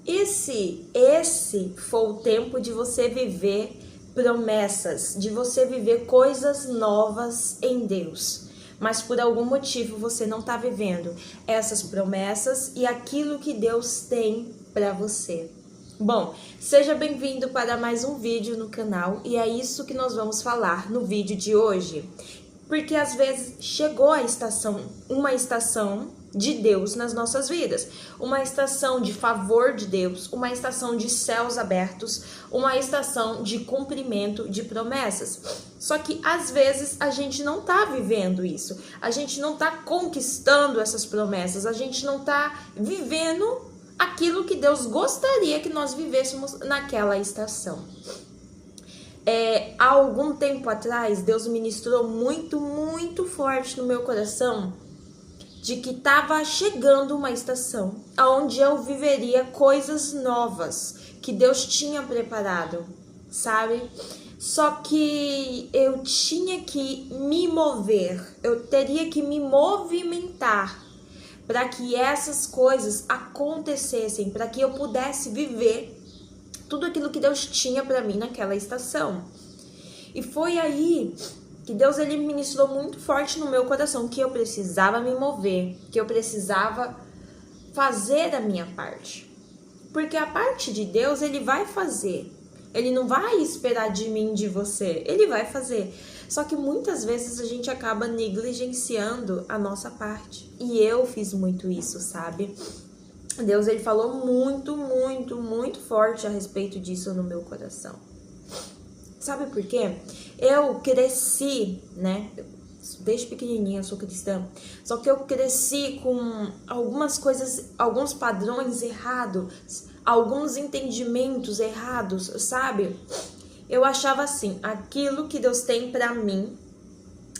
Esse foi o tempo de você viver promessas, de você viver coisas novas em Deus. Mas por algum motivo você não está vivendo essas promessas e aquilo que Deus tem para você. Bom, seja bem-vindo para mais um vídeo no canal e é isso que nós vamos falar no vídeo de hoje. Porque às vezes chegou uma estação de Deus nas nossas vidas, uma estação de favor de Deus, uma estação de céus abertos, uma estação de cumprimento de promessas. Só que às vezes a gente não tá vivendo isso, a gente não tá conquistando essas promessas, a gente não tá vivendo aquilo que Deus gostaria que nós vivêssemos naquela estação. Há algum tempo atrás, Deus ministrou muito forte no meu coração de que estava chegando uma estação onde eu viveria coisas novas que Deus tinha preparado, sabe? Só que eu tinha que me mover, eu teria que me movimentar para que essas coisas acontecessem, para que eu pudesse viver tudo aquilo que Deus tinha para mim naquela estação. E foi aí que Deus ele ministrou muito forte no meu coração que eu precisava me mover, que eu precisava fazer a minha parte. Porque a parte de Deus ele vai fazer. Ele não vai esperar de mim, de você. Ele vai fazer. Só que muitas vezes a gente acaba negligenciando a nossa parte. E eu fiz muito isso, sabe? Deus ele falou muito forte a respeito disso no meu coração. Sabe por quê? Eu cresci, né? Desde pequenininha eu sou cristã. Só que eu cresci com algumas coisas, alguns padrões errados, alguns entendimentos errados, sabe? Eu achava assim, aquilo que Deus tem pra mim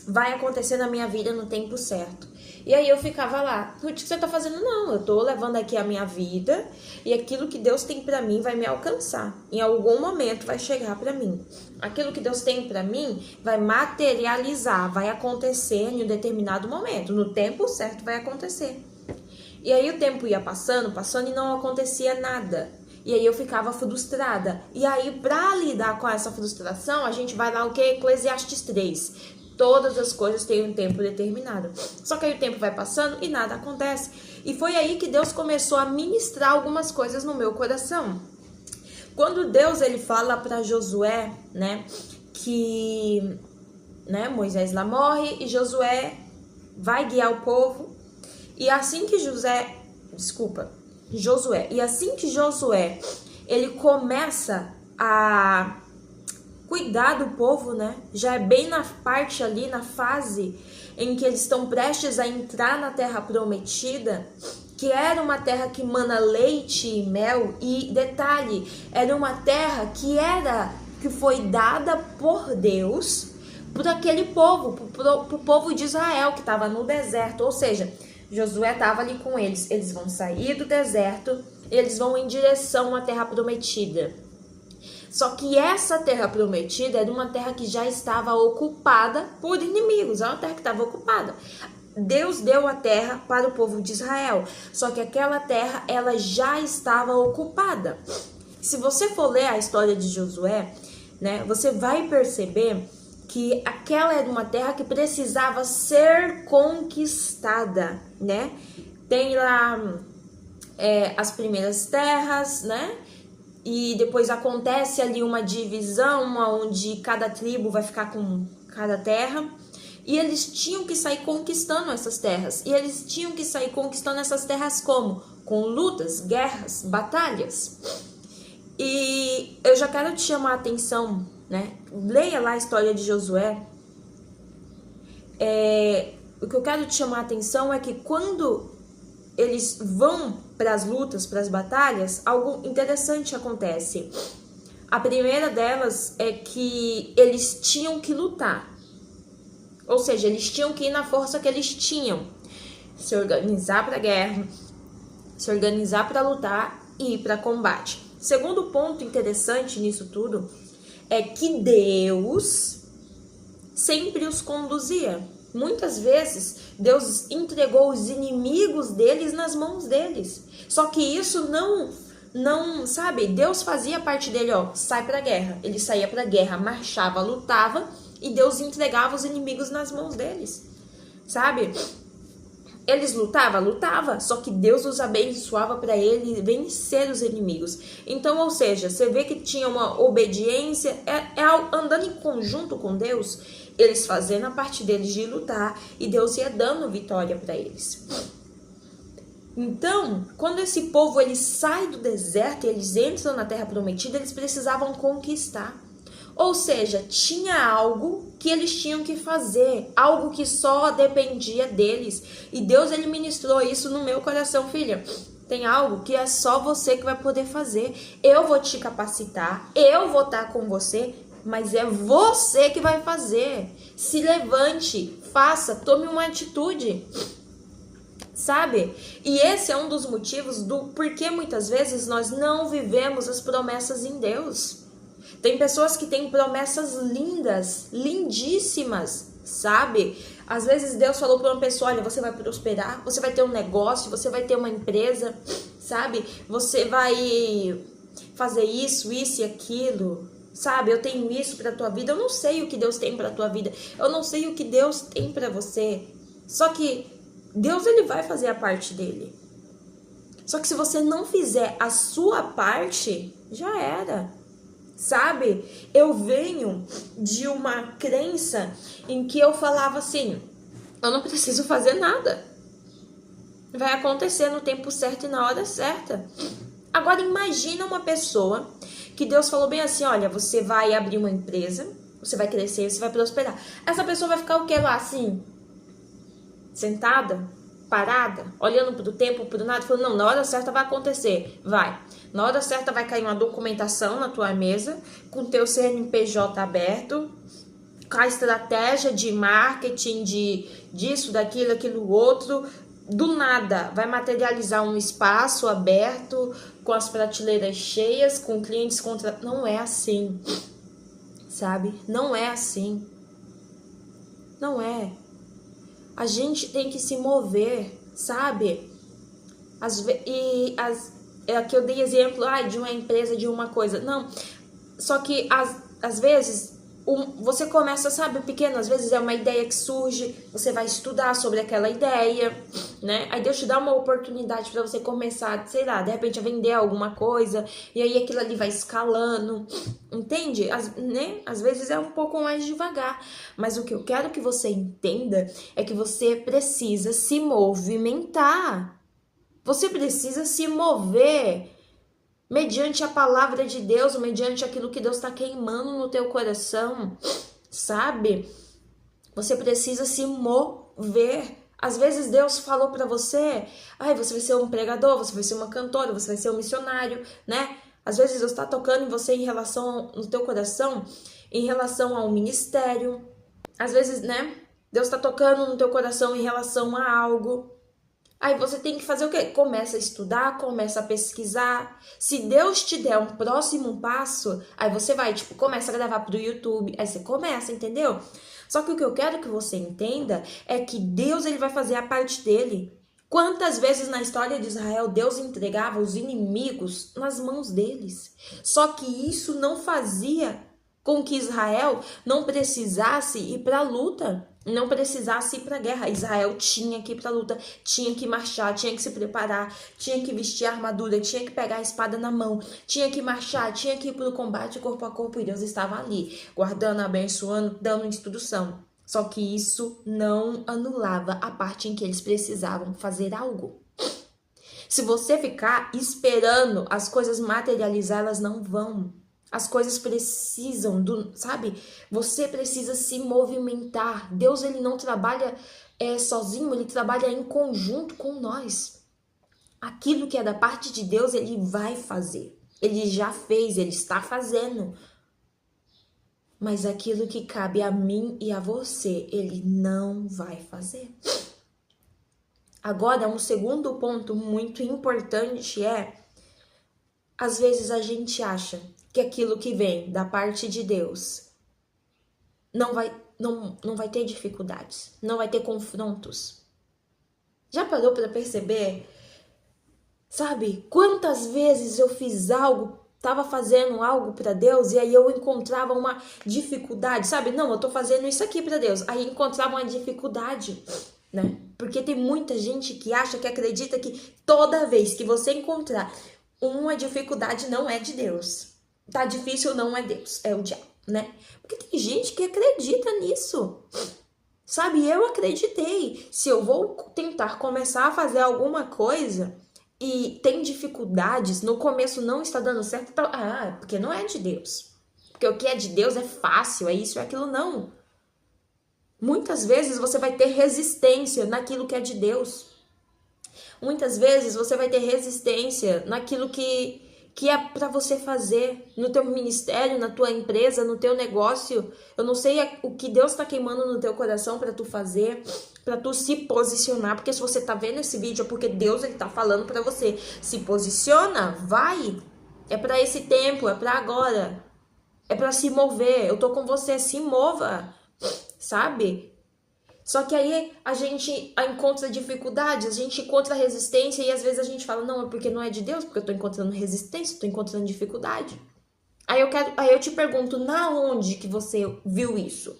vai acontecer na minha vida no tempo certo. E aí eu ficava lá, o que você tá fazendo? Não, eu tô levando aqui a minha vida e aquilo que Deus tem pra mim vai me alcançar. Em algum momento vai chegar pra mim. Aquilo que Deus tem pra mim vai materializar, vai acontecer em um determinado momento. No tempo certo vai acontecer. E aí o tempo ia passando e não acontecia nada. E aí eu ficava frustrada. E aí pra lidar com essa frustração, a gente vai lá o que? Eclesiastes 3. Todas as coisas têm um tempo determinado. Só que aí o tempo vai passando e nada acontece. E foi aí que Deus começou a ministrar algumas coisas no meu coração. Quando Deus ele fala para Josué, né, que Moisés lá morre e Josué vai guiar o povo. E assim que Josué, ele começa a cuidar do povo, né? Já é bem na parte ali, na fase em que eles estão prestes a entrar na terra prometida, que era uma terra que mana leite e mel, e detalhe, era uma terra que foi dada por Deus por aquele povo, pro povo de Israel que estava no deserto, ou seja, Josué estava ali com eles vão sair do deserto, eles vão em direção à terra prometida. Só que essa terra prometida era uma terra que já estava ocupada por inimigos, era uma terra que estava ocupada. Deus deu a terra para o povo de Israel, só que aquela terra ela já estava ocupada. Se você for ler a história de Josué, né, você vai perceber que aquela era uma terra que precisava ser conquistada, né? Tem lá as primeiras terras, né? E depois acontece ali uma divisão onde cada tribo vai ficar com cada terra. E eles tinham que sair conquistando essas terras. E eles tinham que sair conquistando essas terras como? Com lutas, guerras, batalhas. E eu já quero te chamar a atenção, né? Leia lá a história de Josué. O que eu quero te chamar a atenção é que quando eles vão para as lutas, para as batalhas, algo interessante acontece. A primeira delas é que eles tinham que lutar. Ou seja, eles tinham que ir na força que eles tinham. Se organizar para a guerra, se organizar para lutar e ir para combate. Segundo ponto interessante nisso tudo é que Deus sempre os conduzia. Muitas vezes, Deus entregou os inimigos deles nas mãos deles. Só que isso não não, sabe? Deus fazia a parte dele, ó, sai pra guerra. Ele saía pra guerra, marchava, lutava e Deus entregava os inimigos nas mãos deles, sabe? Eles lutava, só que Deus os abençoava para ele vencer os inimigos. Então, ou seja, você vê que tinha uma obediência, andando em conjunto com Deus, eles fazendo a parte deles de lutar e Deus ia dando vitória para eles. Então, quando esse povo ele sai do deserto e eles entram na terra prometida, eles precisavam conquistar. Ou seja, tinha algo que eles tinham que fazer, algo que só dependia deles. E Deus ele ministrou isso no meu coração, filha. Tem algo que é só você que vai poder fazer. Eu vou te capacitar, eu vou estar com você, mas é você que vai fazer. Se levante, faça, tome uma atitude. Sabe? E esse é um dos motivos do porquê muitas vezes nós não vivemos as promessas em Deus. Tem pessoas que têm promessas lindas, lindíssimas, sabe? Às vezes Deus falou para uma pessoa, olha, você vai prosperar, você vai ter um negócio, você vai ter uma empresa, sabe? Você vai fazer isso e aquilo, sabe? Eu tenho isso para tua vida. Eu não sei o que Deus tem para tua vida. Eu não sei o que Deus tem para você. Só que Deus ele vai fazer a parte dele. Só que se você não fizer a sua parte, já era. Sabe, eu venho de uma crença em que eu falava assim, eu não preciso fazer nada. Vai acontecer no tempo certo e na hora certa. Agora imagina uma pessoa que Deus falou bem assim, olha, você vai abrir uma empresa, você vai crescer, você vai prosperar. Essa pessoa vai ficar o que lá, assim, sentada, parada, olhando para o tempo, para o nada, falando, não, na hora certa vai acontecer, vai. Na hora certa vai cair uma documentação na tua mesa, com teu CNPJ aberto, com a estratégia de marketing, disso, daquilo, aquilo outro. Do nada, vai materializar um espaço aberto, com as prateleiras cheias, com clientes contra... Não é assim, sabe? Não é assim. Não é. A gente tem que se mover, sabe? Aqui eu dei exemplo de uma empresa, de uma coisa. Não, só que às vezes você começa, sabe, pequeno, às vezes é uma ideia que surge, você vai estudar sobre aquela ideia, né? Aí Deus te dá uma oportunidade para você começar, sei lá, de repente a vender alguma coisa, e aí aquilo ali vai escalando, entende? Às vezes é um pouco mais devagar, mas o que eu quero que você entenda é que você precisa se movimentar. Você precisa se mover mediante a palavra de Deus, mediante aquilo que Deus está queimando no teu coração, sabe? Você precisa se mover. Às vezes Deus falou para você, você vai ser um pregador, você vai ser uma cantora, você vai ser um missionário, né? Às vezes Deus está tocando em você em relação, no teu coração, em relação a um ministério. Às vezes, né? Deus está tocando no teu coração em relação a algo. Aí você tem que fazer o quê? Começa a estudar, começa a pesquisar. Se Deus te der um próximo passo, aí você vai, começa a gravar pro YouTube. Aí você começa, entendeu? Só que o que eu quero que você entenda é que Deus ele vai fazer a parte dele. Quantas vezes na história de Israel Deus entregava os inimigos nas mãos deles? Só que isso não fazia com que Israel não precisasse ir para a luta, não precisasse ir para a guerra. Israel tinha que ir para a luta, tinha que marchar, tinha que se preparar, tinha que vestir a armadura, tinha que pegar a espada na mão, tinha que marchar, tinha que ir para o combate corpo a corpo, e Deus estava ali, guardando, abençoando, dando instrução. Só que isso não anulava a parte em que eles precisavam fazer algo. Se você ficar esperando as coisas materializar, elas não vão. As coisas precisam, sabe? Você precisa se movimentar. Deus, ele não trabalha sozinho, ele trabalha em conjunto com nós. Aquilo que é da parte de Deus, ele vai fazer. Ele já fez, ele está fazendo. Mas aquilo que cabe a mim e a você, ele não vai fazer. Agora, um segundo ponto muito importante às vezes a gente acha que aquilo que vem da parte de Deus não vai ter dificuldades, não vai ter confrontos. Já parou para perceber Sabe? Quantas vezes eu fiz algo, tava fazendo algo para Deus e aí eu encontrava uma dificuldade, sabe? Não, eu tô fazendo isso aqui para Deus. Aí encontrava uma dificuldade, né? Porque tem muita gente que acha, que acredita que toda vez que você encontrar uma dificuldade não é de Deus. Tá difícil, não é Deus, é o diabo, né? Porque tem gente que acredita nisso. Sabe, eu acreditei. Se eu vou tentar começar a fazer alguma coisa e tem dificuldades, no começo não está dando certo, porque não é de Deus. Porque o que é de Deus é fácil, é isso, é aquilo, não. Muitas vezes você vai ter resistência naquilo que é de Deus. Muitas vezes você vai ter resistência naquilo que é para você fazer no teu ministério, na tua empresa, no teu negócio. Eu não sei o que Deus está queimando no teu coração para tu fazer, para tu se posicionar, porque se você tá vendo esse vídeo é porque Deus ele tá falando para você. Se posiciona, vai. É para esse tempo, é para agora. É para se mover. Eu tô com você, se mova. Sabe? Só que aí a gente encontra dificuldades, a gente encontra resistência e às vezes a gente fala, não, é porque não é de Deus, porque eu tô encontrando resistência, tô encontrando dificuldade. Aí eu te pergunto, na onde que você viu isso?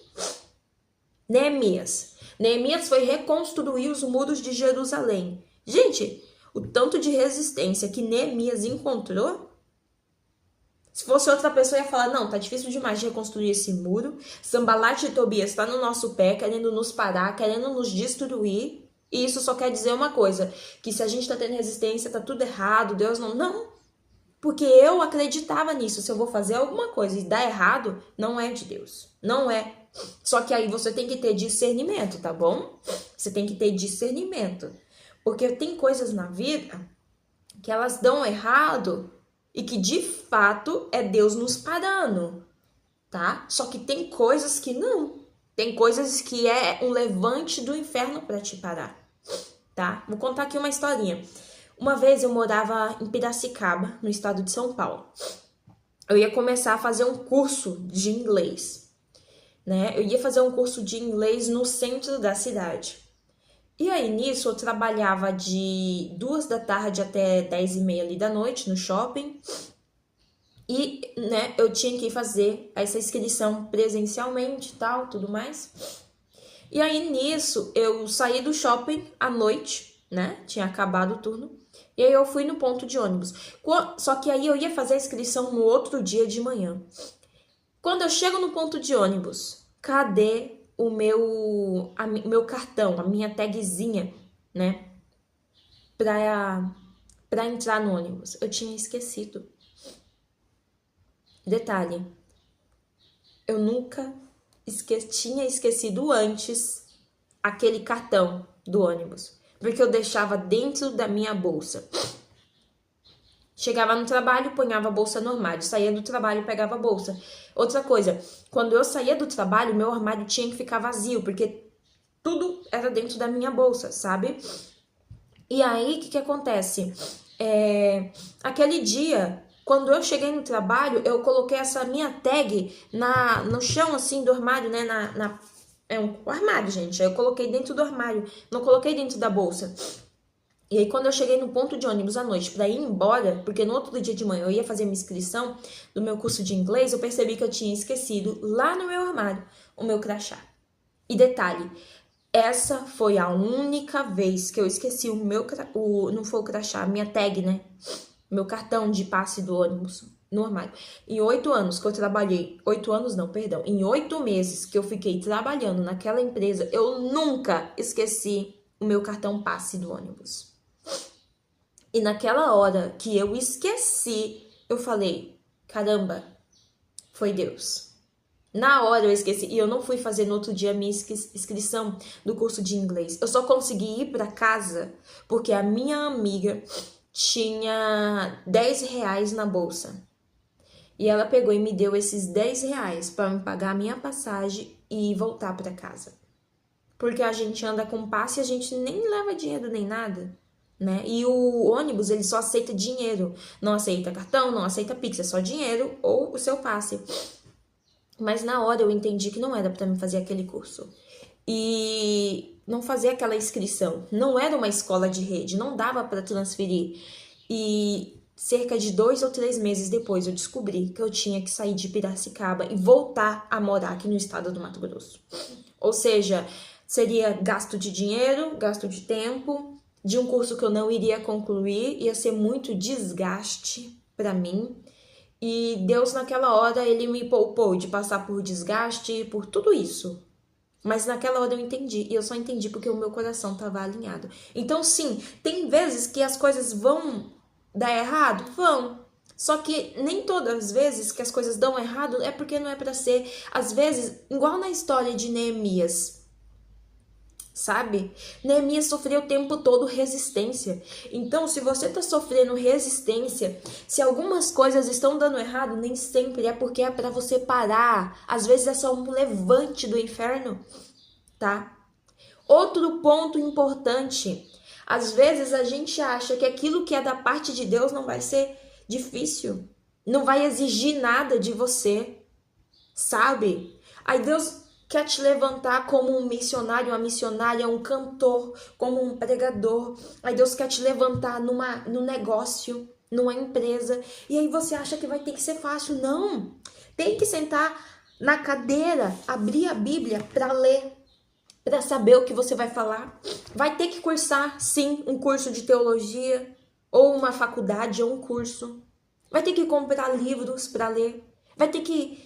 Neemias. Neemias foi reconstruir os muros de Jerusalém. Gente, o tanto de resistência que Neemias encontrou. Se fosse outra pessoa, ia falar, não, tá difícil demais de reconstruir esse muro. Sanbalat e Tobias tá no nosso pé, querendo nos parar, querendo nos destruir. E isso só quer dizer uma coisa, que se a gente tá tendo resistência, tá tudo errado, Deus não... Não, porque eu acreditava nisso. Se eu vou fazer alguma coisa e dar errado, não é de Deus. Não é. Só que aí você tem que ter discernimento, tá bom? Você tem que ter discernimento. Porque tem coisas na vida que elas dão errado e que de fato é Deus nos parando, tá? Só que tem coisas que não. Tem coisas que é um levante do inferno para te parar, tá? Vou contar aqui uma historinha. Uma vez eu morava em Piracicaba, no estado de São Paulo. Eu ia começar a fazer um curso de inglês, né? Eu ia fazer um curso de inglês no centro da cidade. E aí, nisso, eu trabalhava de 2 da tarde até 10h30 ali da noite no shopping. E, né, eu tinha que fazer essa inscrição presencialmente e tal, tudo mais. E aí, nisso, eu saí do shopping à noite, né? Tinha acabado o turno. E aí, eu fui no ponto de ônibus. Só que aí, eu ia fazer a inscrição no outro dia de manhã. Quando eu chego no ponto de ônibus, cadê o meu cartão, a minha tagzinha, né, pra entrar no ônibus? Eu tinha esquecido. Detalhe, eu nunca tinha esquecido antes aquele cartão do ônibus, porque eu deixava dentro da minha bolsa. Chegava no trabalho, ponhava a bolsa no armário. Saía do trabalho, pegava a bolsa. Outra coisa, quando eu saía do trabalho, meu armário tinha que ficar vazio, porque tudo era dentro da minha bolsa, sabe? E aí, o que acontece? Aquele dia, quando eu cheguei no trabalho, eu coloquei essa minha tag no chão, assim, do armário, né? É um armário, gente. Aí eu coloquei dentro do armário, não coloquei dentro da bolsa. E aí, quando eu cheguei no ponto de ônibus à noite para ir embora, porque no outro dia de manhã eu ia fazer minha inscrição do meu curso de inglês, eu percebi que eu tinha esquecido lá no meu armário o meu crachá. E detalhe, essa foi a única vez que eu esqueci não foi o crachá, a minha tag, né? Meu cartão de passe do ônibus no armário. Em 8 anos que eu trabalhei, 8 anos não, perdão, em 8 meses que eu fiquei trabalhando naquela empresa, eu nunca esqueci o meu cartão passe do ônibus. E naquela hora que eu esqueci, eu falei, caramba, foi Deus. Na hora eu esqueci, e eu não fui fazer no outro dia a minha inscrição do curso de inglês. Eu só consegui ir para casa porque a minha amiga tinha 10 reais na bolsa. E ela pegou e me deu esses 10 reais para me pagar a minha passagem e voltar para casa. Porque a gente anda com passe e a gente nem leva dinheiro nem nada, né? E o ônibus, ele só aceita dinheiro. Não aceita cartão, não aceita Pix, é só dinheiro ou o seu passe. Mas na hora eu entendi que não era para mim fazer aquele curso. E não fazer aquela inscrição. Não era uma escola de rede, não dava para transferir. E cerca de 2 ou 3 meses depois eu descobri que eu tinha que sair de Piracicaba e voltar a morar aqui no estado do Mato Grosso. Ou seja, seria gasto de dinheiro, gasto de tempo, de um curso que eu não iria concluir, ia ser muito desgaste para mim. E Deus, naquela hora, ele me poupou de passar por desgaste, por tudo isso. Mas naquela hora eu entendi, e eu só entendi porque o meu coração estava alinhado. Então, sim, tem vezes que as coisas vão dar errado? Vão. Só que nem todas as vezes que as coisas dão errado é porque não é para ser. Às vezes, igual na história de Neemias, sabe? Neemias sofreu o tempo todo resistência. Então, se você tá sofrendo resistência, se algumas coisas estão dando errado, nem sempre é porque é para você parar. Às vezes é só um levante do inferno, tá? Outro ponto importante. Às vezes a gente acha que aquilo que é da parte de Deus não vai ser difícil, não vai exigir nada de você, sabe? Aí Deus quer te levantar como um missionário, uma missionária, um cantor, como um pregador. Aí Deus quer te levantar num negócio, numa empresa. E aí você acha que vai ter que ser fácil. Não! Tem que sentar na cadeira, abrir a Bíblia para ler, para saber o que você vai falar. Vai ter que cursar, sim, um curso de teologia, ou uma faculdade, ou um curso. Vai ter que comprar livros para ler. Vai ter que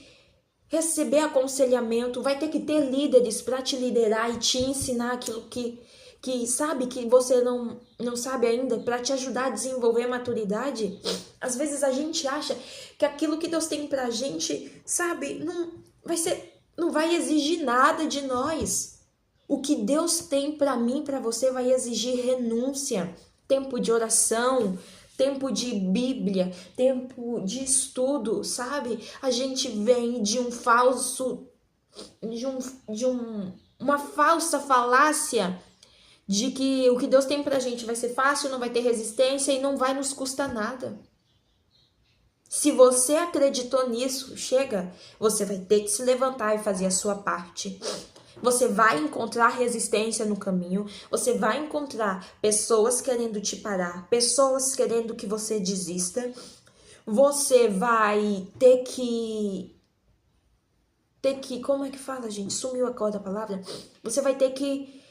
receber aconselhamento. Vai ter que ter líderes para te liderar e te ensinar aquilo que sabe que você não sabe ainda, para te ajudar a desenvolver a maturidade. Às vezes a gente acha que aquilo que Deus tem pra gente, sabe, não vai exigir nada de nós. O que Deus tem para mim, para você, vai exigir renúncia, tempo de oração, tempo de Bíblia, tempo de estudo, sabe? A gente vem de um falso, uma falsa falácia de que o que Deus tem pra gente vai ser fácil, não vai ter resistência e não vai nos custar nada. Se você acreditou nisso, chega, você vai ter que se levantar e fazer a sua parte. Você vai encontrar resistência no caminho, você vai encontrar pessoas querendo te parar, pessoas querendo que você desista. Você vai ter que, como é que fala, gente? Sumiu agora a palavra. Você vai ter que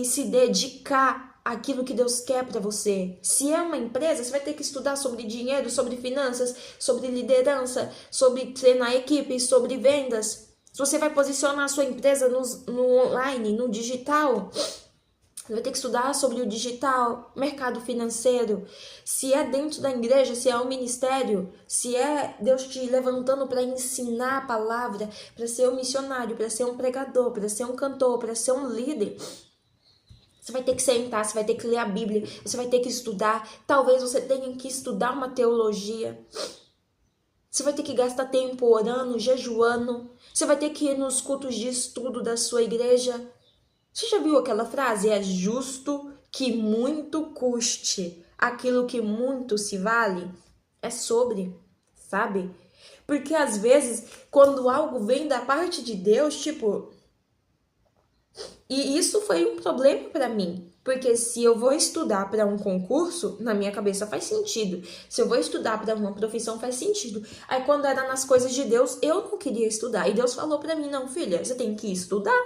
se dedicar àquilo que Deus quer para você. Se é uma empresa, você vai ter que estudar sobre dinheiro, sobre finanças, sobre liderança, sobre treinar equipe, sobre vendas. Se você vai posicionar a sua empresa no online, no digital, você vai ter que estudar sobre o digital, mercado financeiro. Se é dentro da igreja, se é um ministério, se é Deus te levantando para ensinar a palavra, para ser um missionário, para ser um pregador, para ser um cantor, para ser um líder. Você vai ter que sentar, você vai ter que ler a Bíblia, você vai ter que estudar. Talvez você tenha que estudar uma teologia. Você vai ter que gastar tempo orando, jejuando. Você vai ter que ir nos cultos de estudo da sua igreja. Você já viu aquela frase? É justo que muito custe. Aquilo que muito se vale. É sobre, sabe? Porque às vezes, quando algo vem da parte de Deus, tipo... E isso foi um problema para mim. Porque se eu vou estudar para um concurso, na minha cabeça faz sentido. Se eu vou estudar para uma profissão, faz sentido. Aí quando era nas coisas de Deus, eu não queria estudar. E Deus falou para mim, não, filha, você tem que estudar.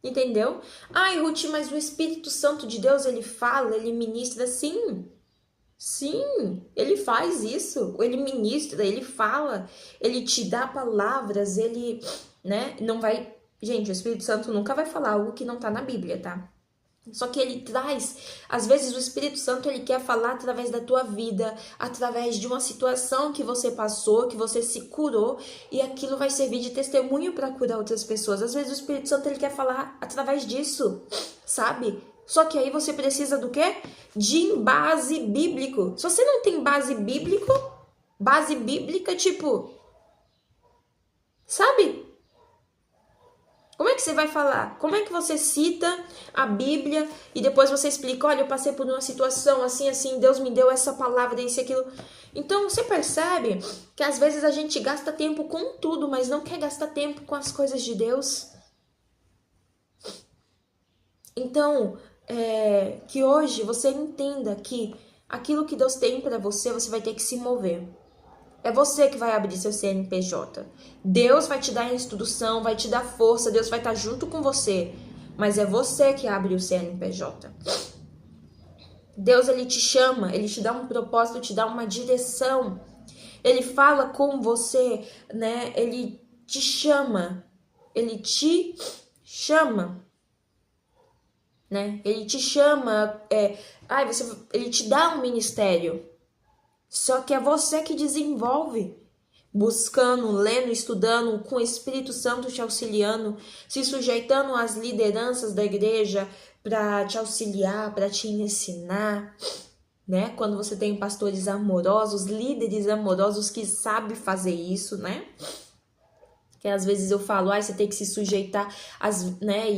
Entendeu? Ai, Ruth, mas o Espírito Santo de Deus, ele fala, ele ministra. Sim, sim, ele faz isso. Ele ministra, ele fala, ele te dá palavras, ele, né, não vai... Gente, o Espírito Santo nunca vai falar algo que não tá na Bíblia, tá? Só que ele traz, às vezes o Espírito Santo ele quer falar através da tua vida, através de uma situação que você passou, que você se curou, e aquilo vai servir de testemunho para curar outras pessoas. Às vezes o Espírito Santo ele quer falar através disso, sabe? Só que aí você precisa do quê? De base bíblico. Se você não tem base bíblica, tipo, sabe? Como é que você vai falar? Como é que você cita a Bíblia e depois você explica, olha, eu passei por uma situação assim, assim, Deus me deu essa palavra, isso e aquilo. Então, você percebe que às vezes a gente gasta tempo com tudo, mas não quer gastar tempo com as coisas de Deus. Então, que hoje você entenda que aquilo que Deus tem para você, você vai ter que se mover. É você que vai abrir seu CNPJ. Deus vai te dar instrução, vai te dar força, Deus vai estar junto com você. Mas é você que abre o CNPJ. Deus, ele te chama, ele te dá um propósito, te dá uma direção. Ele fala com você, né? Ele te chama. Ele te chama. Né? Ele te chama. Ele te dá um ministério. Só que é você que desenvolve. Buscando, lendo, estudando, com o Espírito Santo te auxiliando, se sujeitando às lideranças da igreja para te auxiliar, para te ensinar, né? Quando você tem pastores amorosos, líderes amorosos que sabem fazer isso, né? Que às vezes eu falo, você tem que se sujeitar, né?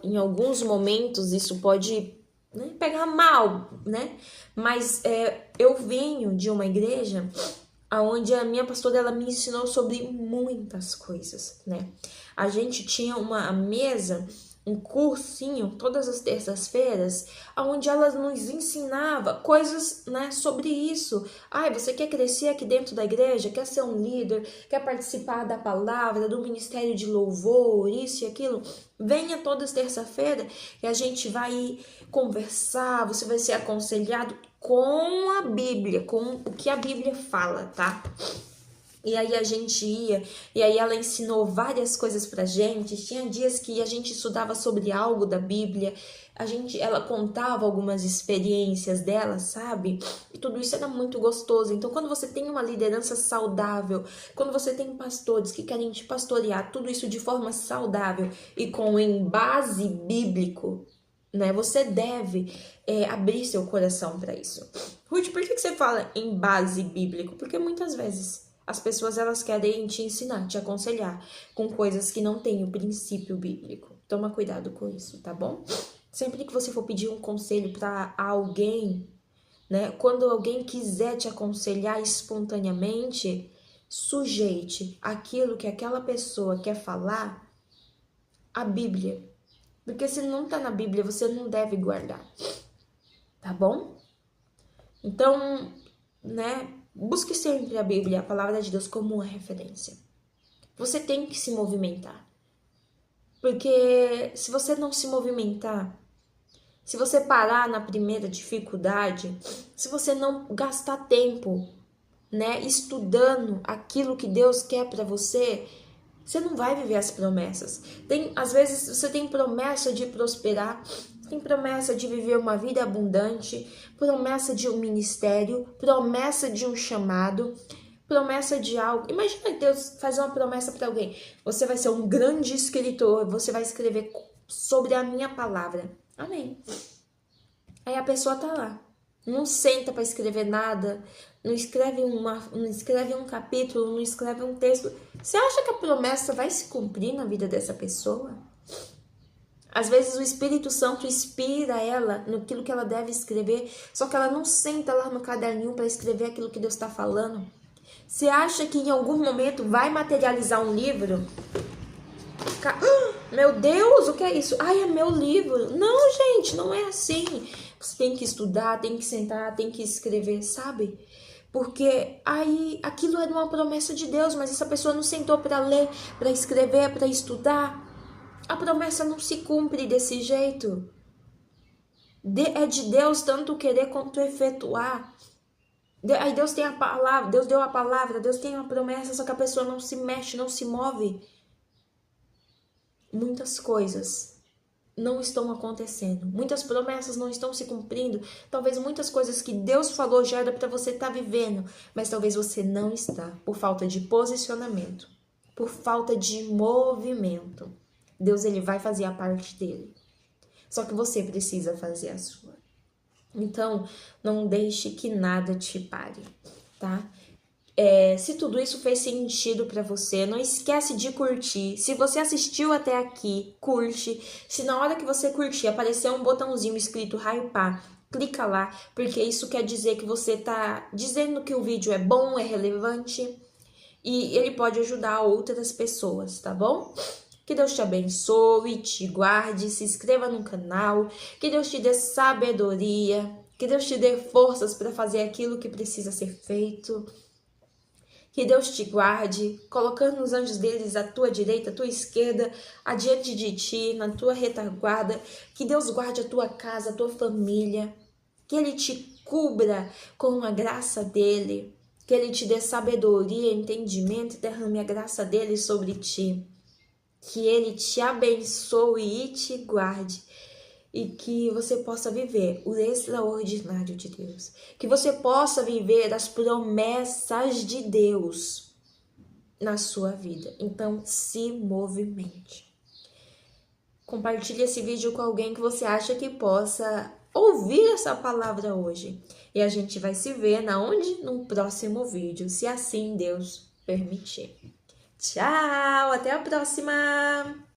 Em alguns momentos isso pode, né, pegar mal, né? Mas eu venho de uma igreja onde a minha pastora, ela me ensinou sobre muitas coisas, né? A gente tinha uma mesa, um cursinho, todas as terças-feiras, onde ela nos ensinava coisas, né, sobre isso. Você quer crescer aqui dentro da igreja? Quer ser um líder? Quer participar da palavra, do ministério de louvor, isso e aquilo? Venha todas terça-feira e a gente vai conversar, você vai ser aconselhado com a Bíblia, com o que a Bíblia fala, tá? E aí a gente ia, e aí ela ensinou várias coisas pra gente. Tinha dias que a gente estudava sobre algo da Bíblia, ela contava algumas experiências dela, sabe? E tudo isso era muito gostoso. Então, quando você tem uma liderança saudável, quando você tem pastores que querem te pastorear, tudo isso de forma saudável e com embase bíblico, né? Você deve abrir seu coração para isso. Ruth, por que você fala em base bíblico? Porque muitas vezes as pessoas, elas querem te ensinar, te aconselhar com coisas que não têm o princípio bíblico. Toma cuidado com isso, tá bom? Sempre que você for pedir um conselho para alguém, né? Quando alguém quiser te aconselhar espontaneamente, sujeite aquilo que aquela pessoa quer falar à Bíblia. Porque se não tá na Bíblia, você não deve guardar. Tá bom? Então, né? Busque sempre a Bíblia, a palavra de Deus, como uma referência. Você tem que se movimentar. Porque se você não se movimentar, se você parar na primeira dificuldade, se você não gastar tempo, né, estudando aquilo que Deus quer para você, você não vai viver as promessas. Às vezes você tem promessa de prosperar, tem promessa de viver uma vida abundante, promessa de um ministério, promessa de um chamado, promessa de algo. Imagina Deus fazer uma promessa para alguém. Você vai ser um grande escritor, você vai escrever sobre a minha palavra. Amém. Aí a pessoa tá lá, não senta para escrever nada, não escreve um capítulo, não escreve um texto. Você acha que a promessa vai se cumprir na vida dessa pessoa? Às vezes o Espírito Santo inspira ela naquilo que ela deve escrever, só que ela não senta lá no caderninho para escrever aquilo que Deus está falando. Você acha que em algum momento vai materializar um livro? Meu Deus, o que é isso? É meu livro. Não, gente, não é assim. Você tem que estudar, tem que sentar, tem que escrever, sabe? Porque aí aquilo era uma promessa de Deus, mas essa pessoa não sentou para ler, para escrever, para estudar. A promessa não se cumpre desse jeito. É de Deus tanto querer quanto efetuar. Aí Deus tem a palavra, Deus deu a palavra, Deus tem uma promessa, só que a pessoa não se mexe, não se move. Muitas coisas não estão acontecendo. Muitas promessas não estão se cumprindo. Talvez muitas coisas que Deus falou já era para você estar vivendo, mas talvez você não está, por falta de posicionamento, por falta de movimento. Deus, ele vai fazer a parte dele. Só que você precisa fazer a sua. Então, não deixe que nada te pare, tá? Se tudo isso fez sentido pra você, não esquece de curtir. Se você assistiu até aqui, curte. Se na hora que você curtir aparecer um botãozinho escrito hypar, clica lá, porque isso quer dizer que você tá dizendo que o vídeo é bom, é relevante e ele pode ajudar outras pessoas, tá bom? Que Deus te abençoe, te guarde, se inscreva no canal, que Deus te dê sabedoria, Que Deus te dê forças para fazer aquilo que precisa ser feito. Que Deus te guarde, colocando os anjos deles à tua direita, à tua esquerda, adiante de ti, na tua retaguarda. Que Deus guarde a tua casa, a tua família. Que Ele te cubra com a graça dEle. Que Ele te dê sabedoria, entendimento e derrame a graça dEle sobre ti. Que Ele te abençoe e te guarde. E que você possa viver o extraordinário de Deus. Que você possa viver as promessas de Deus na sua vida. Então, se movimente. Compartilhe esse vídeo com alguém que você acha que possa ouvir essa palavra hoje. E a gente vai se ver no próximo vídeo, se assim Deus permitir. Tchau, até a próxima!